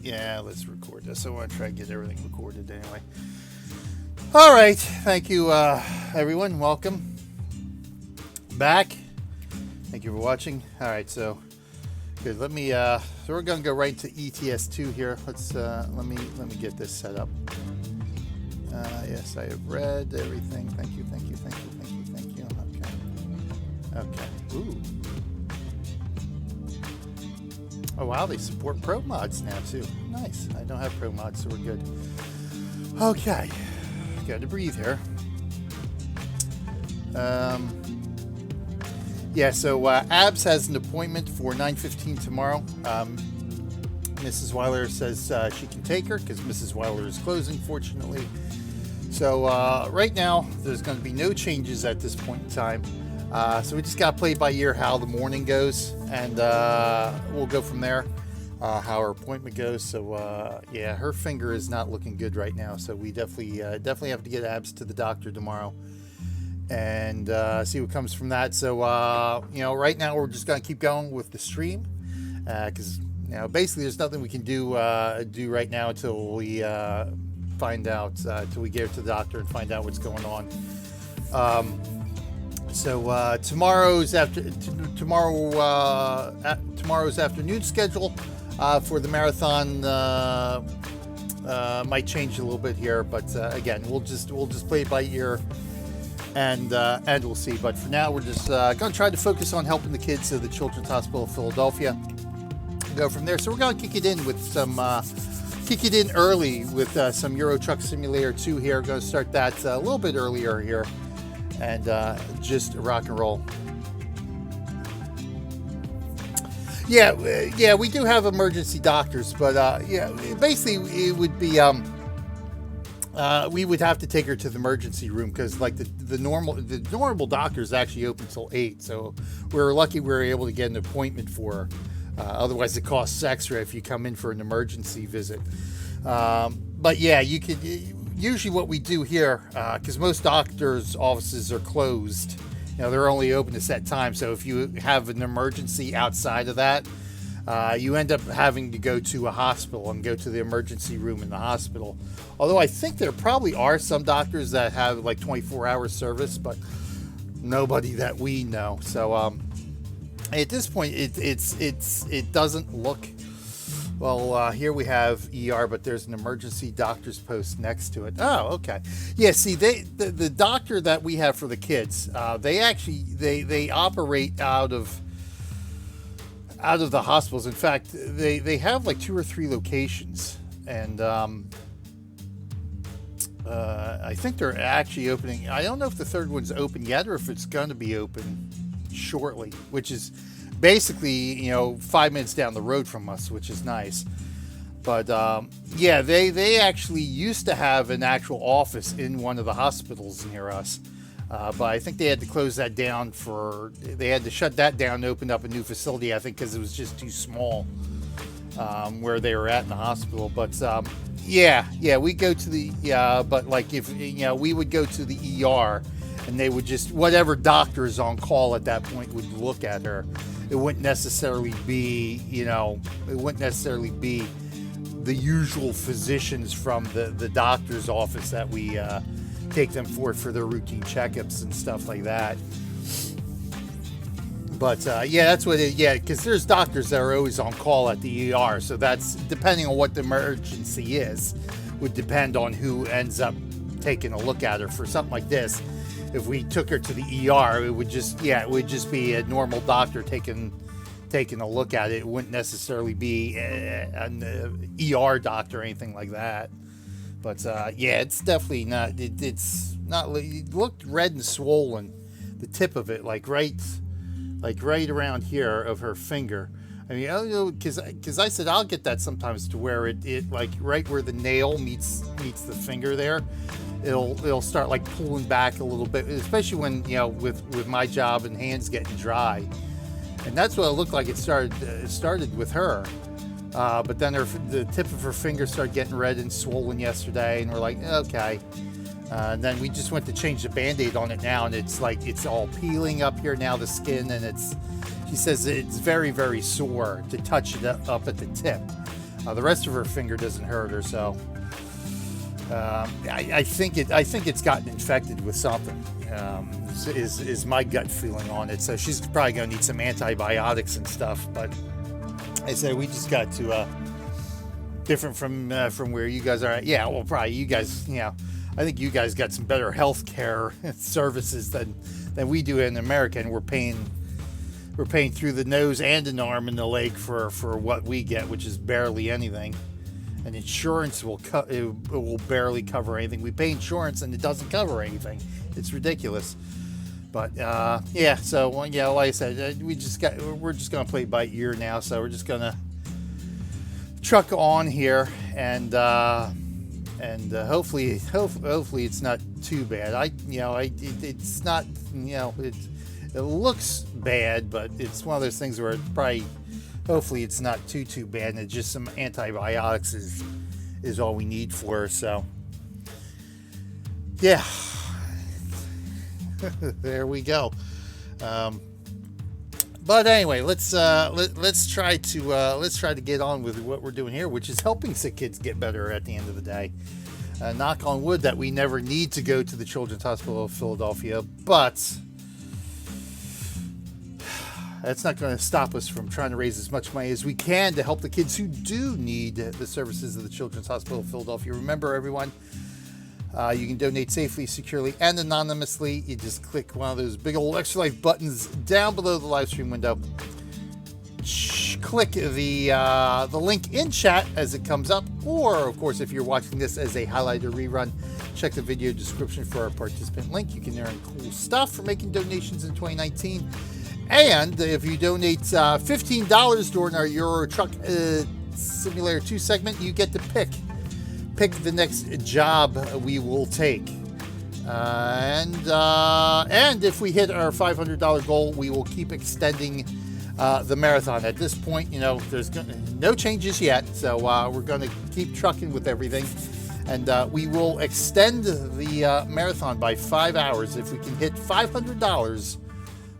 Yeah, let's record this. I want to try to get everything recorded anyway. All right. Thank you, everyone. Welcome back. Thank you for watching. All right. So good. Let me. So we're gonna go right to ETS2 here. Let's. Let me get this set up. Yes, I have read everything. Thank you. Thank you. Thank you. Thank you. Thank you. Okay. Okay. Ooh. Oh wow, they support Pro mods now too. Nice. I don't have Pro mods, so we're good. Okay. Got to breathe here. Yeah, so Abs has an appointment for 9:15 tomorrow. Mrs. Weiler says she can take her because Mrs. Weiler is closing, fortunately. So right now, there's going to be no changes at this point in time. So we just got to play by ear how the morning goes, and we'll go from there, how her appointment goes. So yeah, her finger is not looking good right now, so we definitely have to get Abs to the doctor tomorrow and see what comes from that. So you know, right now we're just going to keep going with the stream because you know, basically there's nothing we can do right now until we find out, until we get her to the doctor and find out what's going on. So tomorrow's afternoon schedule for the marathon might change a little bit here, but again, we'll just play it by ear and we'll see. But for now, we're just going to try to focus on helping the kids at the Children's Hospital of Philadelphia. Go from there. So we're going to kick it in with some early with some Euro Truck Simulator 2 here. Going to start that a little bit earlier here. And just rock and roll. Yeah, we do have emergency doctors, but yeah, basically it would be we would have to take her to the emergency room because like the normal doctors actually open till 8, so we're lucky we were able to get an appointment for her. Otherwise, it costs extra if you come in for an emergency visit. But yeah, you could. Usually what we do here, because most doctors' offices are closed, you know, they're only open a set time. So if you have an emergency outside of that, you end up having to go to a hospital and go to the emergency room in the hospital. Although I think there probably are some doctors that have like 24-hour service, but nobody that we know. So at this point, it doesn't look. Well, here we have ER, but there's an emergency doctor's post next to it. Oh, okay. Yeah, see, the doctor that we have for the kids, they actually they operate out of the hospitals. In fact, they have like 2 or 3 locations, and I think they're actually opening. I don't know if the 3rd one's open yet or if it's going to be open shortly, which is basically, you know, 5 minutes down the road from us, which is nice. But yeah, they actually used to have an actual office in one of the hospitals near us, but I think they had to close that down they had to shut that down and open up a new facility, I think, because it was just too small where they were at in the hospital. But yeah, we go to but like if, you know, we would go to the ER and they would just, whatever doctor is on call at that point would look at her. It wouldn't necessarily be, you know, the usual physicians from the doctor's office that we take them for their routine checkups and stuff like that. But yeah, that's what it, yeah, because there's doctors that are always on call at the ER. So that's, depending on what the emergency is, would depend on who ends up taking a look at her. For something like this, if we took her to the ER, it would just be a normal doctor taking a look at it. It wouldn't necessarily be an ER doctor or anything like that. But yeah, it's definitely not. It's not. It looked red and swollen, the tip of it, like right around here of her finger. I mean, I don't know, because I said I'll get that sometimes to where it like right where the nail meets the finger there. It'll start like pulling back a little bit, especially when, you know, with my job and hands getting dry, and that's what it looked like. It started with her, but then the tip of her finger started getting red and swollen yesterday, and we're like, okay. And then we just went to change the Band-Aid on it now, and it's like it's all peeling up here now, the skin, and she says it's very, very sore to touch it up at the tip. The rest of her finger doesn't hurt her, so I think it's gotten infected with something. Is my gut feeling on it. So she's probably gonna need some antibiotics and stuff. But I say we just got to different from where you guys are at. Yeah, well, probably you guys. You know, I think you guys got some better health care services than we do in America, and we're paying through the nose and an arm and the leg for what we get, which is barely anything. And insurance will barely cover anything. We pay insurance and it doesn't cover anything. It's ridiculous. But yeah, so yeah, like I said, we're just gonna play it by ear now. So we're just gonna truck on here, and hopefully it's not too bad. It's not, it looks bad, but it's one of those things where it's probably, hopefully it's not too bad, and it's just some antibiotics is all we need for her. So yeah. There we go. But anyway, let's try to get on with what we're doing here, which is helping sick kids get better at the end of the day. Knock on wood that we never need to go to the Children's Hospital of Philadelphia, but that's not going to stop us from trying to raise as much money as we can to help the kids who do need the services of the Children's Hospital of Philadelphia. Remember, everyone, you can donate safely, securely, and anonymously. You just click one of those big old Extra Life buttons down below the live stream window. Click the link in chat as it comes up, or of course, if you're watching this as a highlight or rerun, check the video description for our participant link. You can earn cool stuff for making donations in 2019. And if you donate $15 during our Euro Truck Simulator 2 segment, you get to pick the next job we will take. And if we hit our $500 goal, we will keep extending the marathon. At this point, there's no changes yet, so we're going to keep trucking with everything. And we will extend the marathon by 5 hours if we can hit $500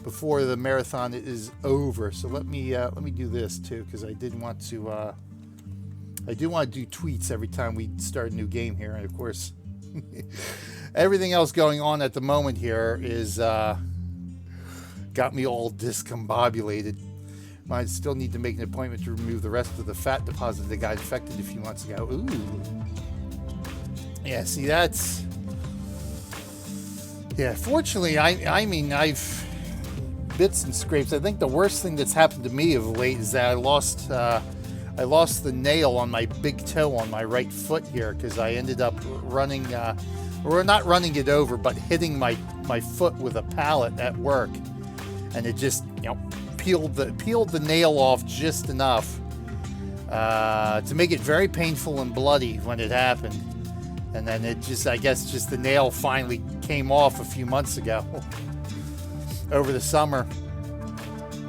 before the marathon is over. So let me do this too, because I do want to do tweets every time we start a new game here. And of course, everything else going on at the moment here is got me all discombobulated. I still need to make an appointment to remove the rest of the fat deposit that got infected a few months ago. Ooh. Yeah, see, that's... Yeah, fortunately, I mean, I've... bits and scrapes. I think the worst thing that's happened to me of late is that I lost the nail on my big toe on my right foot here, because I ended up running, or not running it over, but hitting my foot with a pallet at work, and it just peeled the nail off just enough to make it very painful and bloody when it happened. And then it just, I guess, just the nail finally came off a few months ago over the summer.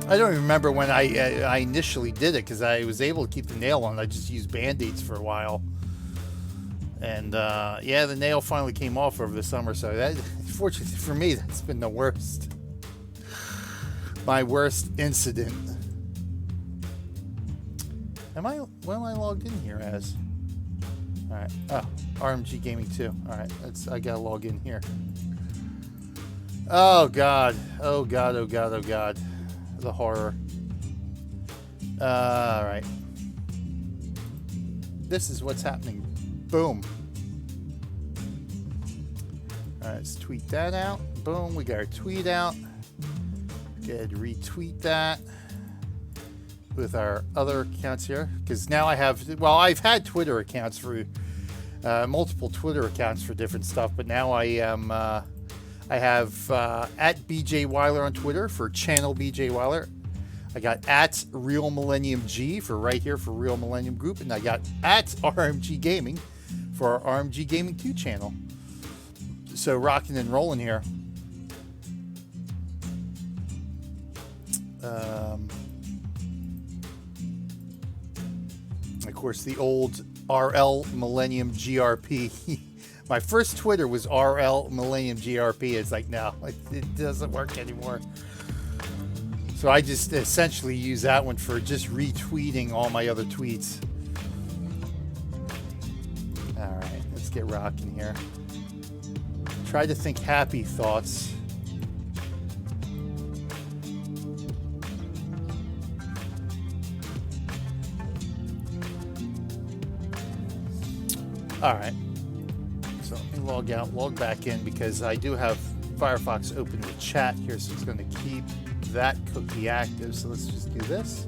I don't even remember when I initially did it, because I was able to keep the nail on. I just used Band-Aids for a while. And yeah, the nail finally came off over the summer. So that, fortunately for me, that's been the worst. My worst incident. What am I logged in here as? All right. Oh, RMG Gaming 2. All right. I gotta log in here. Oh God. Oh God. Oh God. Oh God. The horror. All right. This is what's happening. Boom. All right. Let's tweet that out. Boom. We got our tweet out. Go ahead and retweet that with our other accounts here, because now I have, well, I've had Twitter accounts for multiple Twitter accounts for different stuff, but now I have at BJ Weiler on Twitter for channel BJ Weiler. I got at Real Millennium G for right here for Real Millennium Group, and I got at RMG Gaming for our RMG Gaming 2 channel. So rocking and rolling here. Of course, the old RL Millennium GRP. My first Twitter was RL Millennium GRP. It's like, no, it doesn't work anymore. So I just essentially use that one for just retweeting all my other tweets. get rocking here. Try to think happy thoughts. All right. So let me log out, log back in, because I do have Firefox open with chat here, so it's going to keep that cookie active. So let's just do this.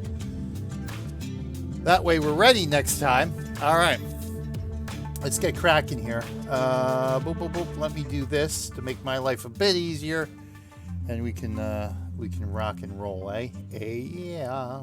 That way we're ready next time. All right. Let's get cracking here. Boop, boop, boop. Let me do this to make my life a bit easier, and we can rock and roll, eh? Yeah.